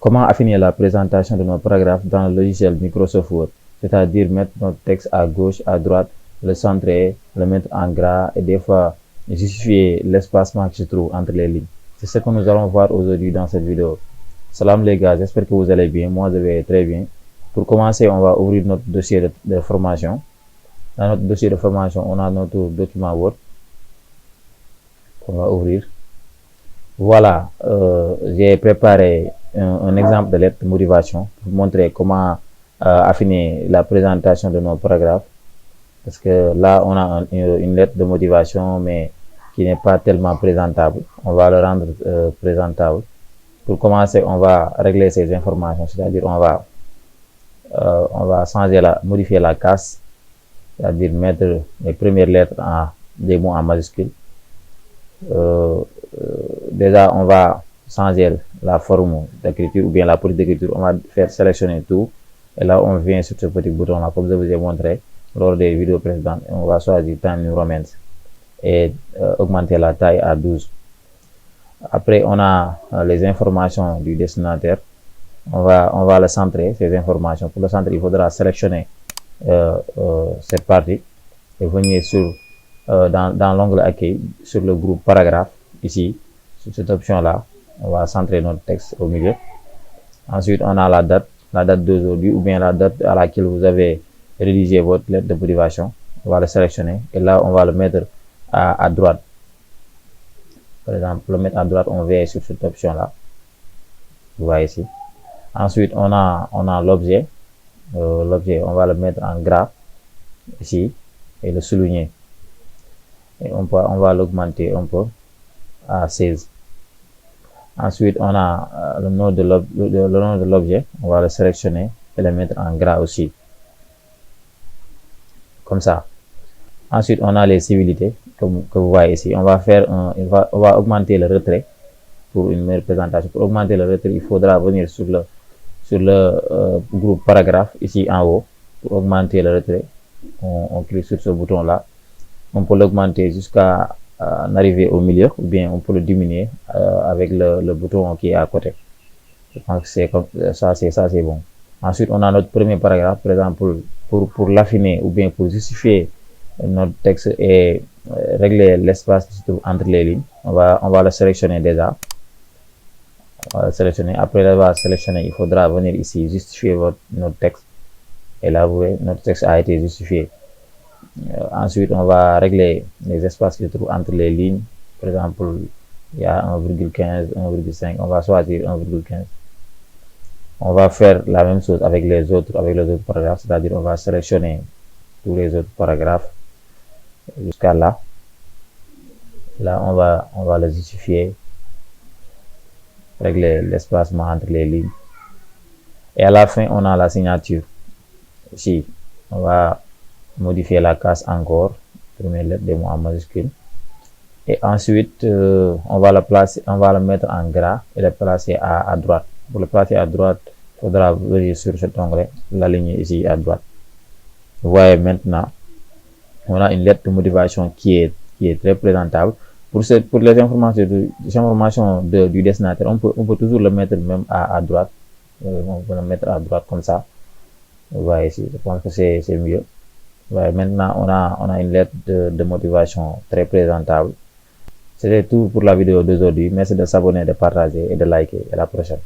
Comment affiner la présentation de nos paragraphes dans le logiciel Microsoft Word, c'est-à-dire mettre notre texte à gauche, à droite, le centrer, le mettre en gras et des fois justifier l'espacement qui se trouve entre les lignes. C'est ce que nous allons voir aujourd'hui dans cette vidéo. Salam les gars, j'espère que vous allez bien. Moi, je vais très bien. Pour commencer, on va ouvrir notre dossier de formation. Dans notre dossier de formation, on a notre document Word. On va ouvrir. Voilà, j'ai préparé un exemple de lettre de motivation pour montrer comment affiner la présentation de nos paragraphes. Parce que là, on a une lettre de motivation, mais qui n'est pas tellement présentable. On va le rendre présentable. Pour commencer, on va régler ces informations, c'est-à-dire on va modifier la casse, c'est-à-dire mettre les premières lettres en des mots en majuscules. Déjà, on va changer la forme d'écriture ou bien la police d'écriture. On va faire sélectionner tout. Et là, on vient sur ce petit bouton-là, comme je vous ai montré lors des vidéos précédentes. On va choisir Time New Roman et augmenter la taille à 12. Après, on a les informations du destinataire. On va le centrer, ces informations. Pour le centrer, il faudra sélectionner cette partie et venir sur dans l'onglet accueil, sur le groupe paragraphe, ici, sur cette option-là. On va centrer notre texte au milieu. Ensuite, on a la date d'aujourd'hui ou bien la date à laquelle vous avez rédigé votre lettre de motivation. On va le sélectionner et là, on va le mettre à droite. Par exemple, le mettre à droite, on vient sur cette option-là. Vous voyez ici. Ensuite, on a l'objet. L'objet, on va le mettre en gras ici et le souligner. Et on va l'augmenter un peu à 16. Ensuite, on a le nom de l'objet. On va le sélectionner et le mettre en gras aussi. Comme ça. Ensuite, on a les civilités, comme que vous voyez ici. On va augmenter le retrait pour une meilleure présentation. Pour augmenter le retrait, il faudra venir sur le groupe paragraphe ici en haut. Pour augmenter le retrait, on clique sur ce bouton-là. On peut l'augmenter jusqu'à arriver au milieu ou bien on peut le diminuer avec le bouton qui est à côté. Je pense que c'est comme ça, c'est bon. Ensuite, on a notre premier paragraphe, par exemple, pour l'affiner ou bien pour justifier notre texte et régler l'espace qui se trouve entre les lignes. On va le sélectionner déjà. On va le sélectionner. Après l'avoir sélectionné, il faudra venir ici justifier notre texte. Et là, vous voyez, notre texte a été justifié. Ensuite, on va régler les espaces qui se trouvent entre les lignes. Par exemple, il y a 1,15, 1,5. On va choisir 1,15. On va faire la même chose avec les autres paragraphes, c'est-à-dire on va sélectionner tous les autres paragraphes jusqu'à là. Là, on va le justifier, régler l'espacement entre les lignes. Et à la fin, on a la signature. Ici, on va modifier la case encore, première lettre des mots en majuscule. Et ensuite, on va le mettre en gras et le placer à droite. Pour le placer à droite, il faudra venir sur cet onglet, l'aligner ici à droite. Vous voyez maintenant, on a une lettre de motivation qui est très présentable. Pour les informations du destinataire, on peut toujours le mettre même à droite. On peut le mettre à droite comme ça. Vous voyez ici, je pense que c'est mieux. Ouais, maintenant, on a une lettre de motivation très présentable. C'était tout pour la vidéo d'aujourd'hui. Merci de s'abonner, de partager et de liker. À la prochaine.